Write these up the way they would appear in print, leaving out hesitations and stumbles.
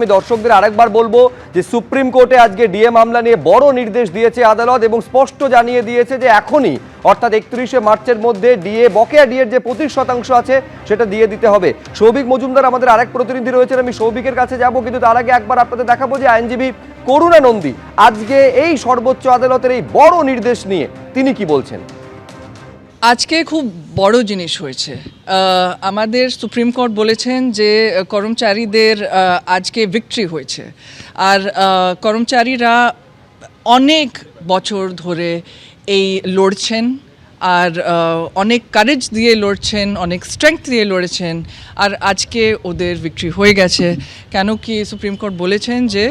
আমি দর্শকদের আরেকবার বলবো যে সুপ্রিম কোর্টে আজকে ডিএ মামলা নিয়ে বড় নির্দেশ দিয়েছে আদালত এবং স্পষ্ট জানিয়ে দিয়েছে যে এখনই অর্থাৎ 31শে মার্চের মধ্যে ডিএ বকেয়া ডিএর যে 25% আছে সেটা দিয়ে দিতে হবে। সৌভিক মজুমদার আমাদের আরেক প্রতিনিধি রয়েছেন, আমি সৌভিকের কাছে যাব, কিন্তু তার আগে একবার আপনাদের দেখাবো যে আইনজীবী করুণা নন্দী আজকে এই সর্বোচ্চ আদালতের এই বড় নির্দেশ নিয়ে তিনি কি বলছেন। আজকে খুব বড় জিনিস হয়েছে। আমাদের সুপ্রিম কোর্ট বলেছেন যে কর্মচারীদের আজকে ভিক্টরি হয়েছে, আর কর্মচারীরা অনেক বছর ধরে এই লড়ছেন, আর অনেক কারেজ দিয়ে লড়ছেন, অনেক স্ট্রেংথ দিয়ে লড়েছেন, আর আজকে ওদের ভিক্টরি হয়ে গেছে। কেন কি সুপ্রিম কোর্ট বলেছেন যে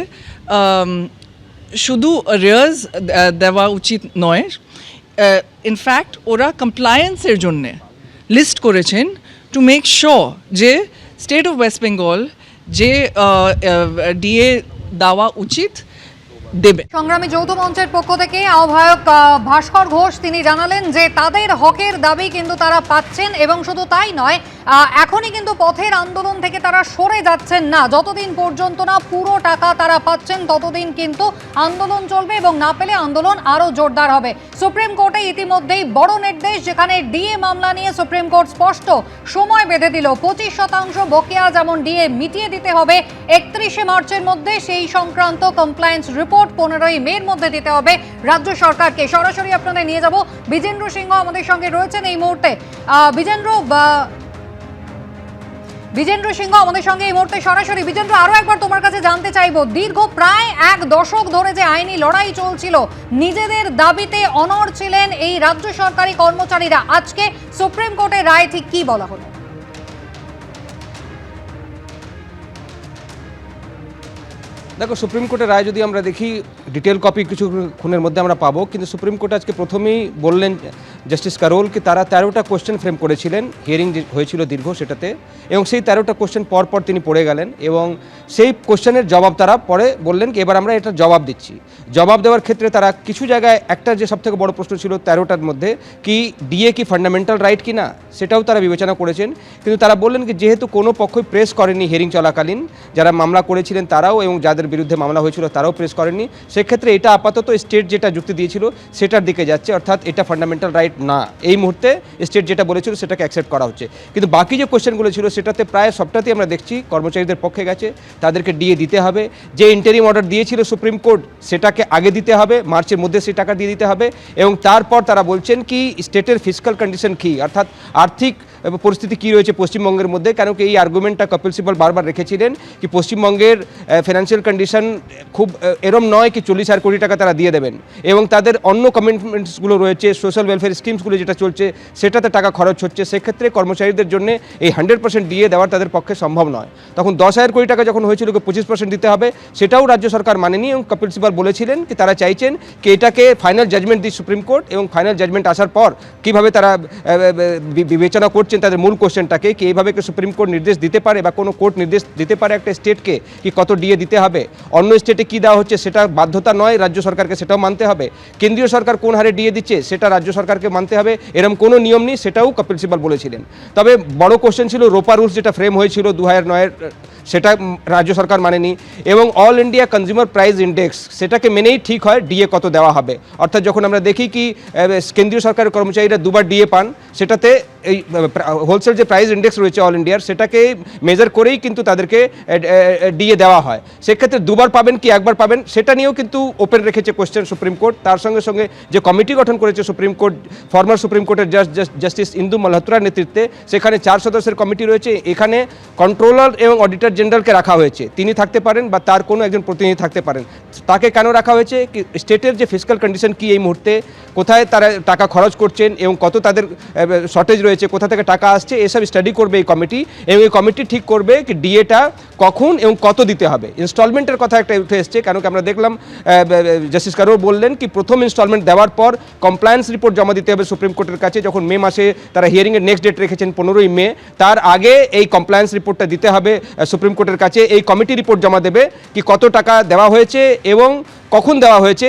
শুধু রেয়ার্স দেওয়া উচিত নয়, ইনফ্যাক্ট ওরা কমপ্লায়েন্সের জন্যে লিস্ট করেছেন টু মেক শিওর যে স্টেট অফ ওয়েস্ট বেঙ্গল যে ডিএ দেওয়া উচিত দেবে। সংগ্রামী যৌথ মঞ্চের পক্ষ থেকে আহ্বায়ক ভাস্কর ঘোষ তিনি জানালেন যে তাদের হকের দাবি কিন্তু তারা পাচ্ছেন, এবং শুধু তাই নয়, এখনই কিন্তু পথের আন্দোলন থেকে তারা সরে যাচ্ছেন না। যতদিন পর্যন্ত না পুরো টাকা তারা পাচ্ছেন ততদিন কিন্তু আন্দোলন চলবে, এবং না পেলে আন্দোলন আরও জোরদার হবে। সুপ্রিম কোর্টে ইতিমধ্যেই বড় নির্দেশ, যেখানে ডিএ মামলা নিয়ে সুপ্রিম কোর্ট স্পষ্ট সময় বেঁধে দিল। 25% বকেয়া যেমন ডিএ মিটিয়ে দিতে হবে 31শে মার্চের মধ্যে, সেই সংক্রান্ত কমপ্লায়েন্স রিপোর্ট 15ই মের মধ্যে দিতে হবে রাজ্য সরকারকে। সরাসরি আপনাদের নিয়ে যাব, বিজেন্দ্র সিংহ আমাদের সঙ্গে রয়েছেন এই মুহূর্তে। বিজেন্দ্র সিংহ আমাদের সঙ্গে এই মুহূর্তে সরাসরি। বিজেন্দ্র, আরো একবার তোমার কাছে জানতে চাইবো, দীর্ঘ প্রায় 1 দশক ধরে যে আইনি লড়াই চলছিল, নিজেদের দাবিতে অনড় ছিলেন এই রাজ্য সরকারি কর্মচারীরা, আজকে সুপ্রিম কোর্টের রায় ঠিক কি বলা হলো? দেখো, সুপ্রিম কোর্টের রায় যদি আমরা দেখি, ডিটেল কপি কিছুক্ষণের মধ্যে আমরা পাবো, কিন্তু সুপ্রিম কোর্ট আজকে প্রথমেই বললেন জাস্টিস কারোল কি তারা 13টা কোশ্চেন ফ্রেম করেছিলেন, হিয়ারিং হয়েছিল দীর্ঘ সেটাতে, এবং সেই 13টা কোশ্চেন পর তিনি পড়ে গেলেন, এবং সেই কোশ্চেনের জবাব তারা পরে বললেন কি এবার আমরা এটা জবাব দিচ্ছি। জবাব দেওয়ার ক্ষেত্রে তারা কিছু জায়গায় একটা যে সবথেকে বড় প্রশ্ন ছিল 13টার মধ্যে কি ডিএ কি ফান্ডামেন্টাল রাইট কি না, সেটাও তারা বিবেচনা করেছেন। কিন্তু তারা বললেন কি যেহেতু কোনো পক্ষই প্রেস করেনি হিয়ারিং চলাকালীন, যারা মামলা করেছিলেন তারাও এবং যাদের বিরুদ্ধে মামলা হয়েছিল তারাও প্রেস করেননি, সেক্ষেত্রে এটা আপাতত স্টেট যেটা যুক্তি দিয়েছিল সেটার দিকে যাচ্ছে, অর্থাৎ এটা ফান্ডামেন্টাল রাইট না। এই মুহূর্তে স্টেট যেটা বলেছিল সেটাকে অ্যাকসেপ্ট করা হচ্ছে, কিন্তু বাকি যে কোশ্চেনগুলো ছিল সেটাতে প্রায় সবটাতেই আমরা দেখছি কর্মচারীদের পক্ষে গেছে, তাদেরকে ডিএ দিতে হবে। যে ইন্টারিম অর্ডার দিয়েছিল সুপ্রিম কোর্ট সেটাকে আগে দিতে হবে, মার্চের মধ্যে সেই টাকা দিয়ে দিতে হবে, এবং তারপর তারা বলছেন কি স্টেটের ফিসক্যাল কন্ডিশন কী, অর্থাৎ আর্থিক পরিস্থিতি কী রয়েছে পশ্চিমবঙ্গের মধ্যে। কেন কি এই আর্গুমেন্টটা কপিল সিব্বল বারবার রেখেছিলেন কি পশ্চিমবঙ্গের ফিনান্সিয়াল কন্ডিশন খুব এরম নয় কি 40,000 কোটি টাকা তারা দিয়ে দেবেন, এবং তাদের অন্য কমিটমেন্টসগুলো রয়েছে, সোশ্যাল ওয়েলফেয়ার স্কিমসগুলো যেটা চলছে সেটাতে টাকা খরচ হচ্ছে, সেক্ষেত্রে কর্মচারীদের জন্য এই 100% ডিএ দেওয়ার তাদের পক্ষে সম্ভব নয়। তখন 10,000 কোটি টাকা যখন হয়েছিল 25% দিতে হবে, সেটাও রাজ্য সরকার মানেনি, এবং কপিল সিব্বল বলেছিলেন কি তারা চাইছেন কি এটাকে ফাইনাল জাজমেন্ট দিই সুপ্রিম কোর্ট, এবং ফাইনাল জাজমেন্ট আসার পর কীভাবে তারা বিবেচনা করছেন তাদের মূল কোশ্চেনটাকে কি এইভাবে কি সুপ্রিম কোর্ট নির্দেশ দিতে পারে বা কোনো কোর্ট নির্দেশ দিতে পারে একটা স্টেটকে কি কত ডিএ দিতে হবে, অন্য স্টেটে কী দেওয়া হচ্ছে সেটা বাধ্যতা নয়, রাজ্য সরকারকে সেটাও মানতে হবে, কেন্দ্রীয় সরকার কোন হারে ডিএ দিচ্ছে সেটা রাজ্য সরকারকে মানতে হবে, এরকম কোনো নিয়ম নেই, সেটাও কপিল সিব্বল বলেছিলেন। তবে বড় কোশ্চেন ছিল রোপা রুলস যেটা ফ্রেম হয়েছিল 2009-এর, সেটা রাজ্য সরকার মানেনি, এবং all India consumer price index সেটাকে মেনেই ঠিক হয় ডিএ কত দেওয়া হবে। অর্থাৎ যখন আমরা দেখি কি কেন্দ্রীয় সরকারের কর্মচারীরা 2বার ডিএ পান, সেটাতে এই হোলসেল যে প্রাইস ইন্ডেক্স রয়েছে অল ইন্ডিয়ার সেটাকে মেজার করেই কিন্তু তাদেরকে ডিএ দেওয়া হয়, সেক্ষেত্রে 2বার পাবেন কি 1বার পাবেন সেটা নিয়েও কিন্তু ওপেন রেখেছে কোশ্চেন সুপ্রিম কোর্ট। তার সঙ্গে সঙ্গে যে কমিটি গঠন করেছে সুপ্রিম কোর্ট, ফর্মার সুপ্রিম কোর্টের জাস্টিস ইন্দু মালহোত্রার নেতৃত্বে, সেখানে 4 সদস্যের কমিটি রয়েছে, এখানে কন্ট্রোলার এবং অডিটর জেনারেলকে রাখা হয়েছে, তিনি থাকতে পারেন বা তার কোনো একজন প্রতিনিধি থাকতে পারেন। তাকে কেন রাখা হয়েছে কি স্টেটের যে ফিসক্যাল কন্ডিশন কি এই মুহূর্তে, কোথায় তারা টাকা খরচ করছেন এবং কত তাদের শর্টেজ রয়েছে, কোথা থেকে টাকা আসছে, এসব স্টাডি করবে এই কমিটি, এবং এই কমিটি ঠিক করবে কি ডিএটা কখন এবং কত দিতে হবে। ইনস্টলমেন্টের কথা একটা উঠে এসছে, কেন কি আমরা দেখলাম জাস্টিস কারোর বললেন কি প্রথম ইনস্টলমেন্ট দেওয়ার পর কমপ্লায়েন্স রিপোর্ট জমা দিতে হবে সুপ্রিম কোর্টের কাছে, যখন মে মাসে তারা হিয়ারিংয়ের নেক্সট ডেট রেখেছেন 15ই মে, তার আগে এই কমপ্লায়েন্স রিপোর্টটা দিতে হবে সুপ্রিম কোর্টের কাছে, এই কমিটি রিপোর্ট জমা দেবে কি কত টাকা দেওয়া হয়েছে এবং কখন দেওয়া হয়েছে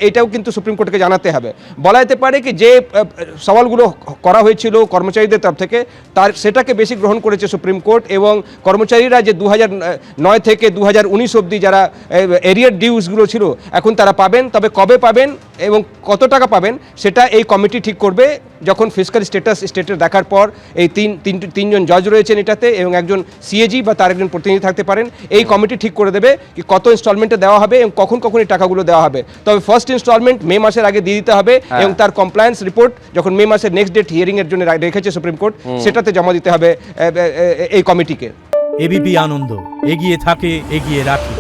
এটাও কিন্তু সুপ্রিম কোর্টকে জানাতে হবে। বলা যেতে পারে কি যে সওয়ালগুলো করা হয়েছিল কর্মচারীদের তরফ থেকে সেটাকে বেশি গ্রহণ করেছে সুপ্রিম কোর্ট, এবং কর্মচারীরা যে 2009 থেকে 2019 অবধি যারা এরিয়ার ডিউজগুলো ছিল এখন তারা পাবেন, তবে কবে পাবেন এবং কত টাকা পাবেন সেটা এই কমিটি ঠিক করবে যখন ফিসক্যাল স্টেটাস দেখার পর। এই তিনজন জজ রয়েছেন এটাতে এবং একজন সিএজি বা তার একজন প্রতিনিধি থাকতে পারেন। এই কমিটি ঠিক করে দেবে কি কত ইনস্টলমেন্টে দেওয়া হবে এবং কখন এই টাকাগুলো দেওয়া হবে। তবে ফার্স্ট ইনস্টলমেন্ট মে মাসের আগে দিয়ে দিতে হবে এবং তার কমপ্লায়েন্স রিপোর্ট যখন মে মাসের নেক্সট ডেট হিয়ারিং এর জন্য রেখেছে সুপ্রিম কোর্ট সেটাতে জমা দিতে হবে এই কমিটিকে। এবিপি আনন্দ, এগিয়ে থাকে, এগিয়ে রাখে।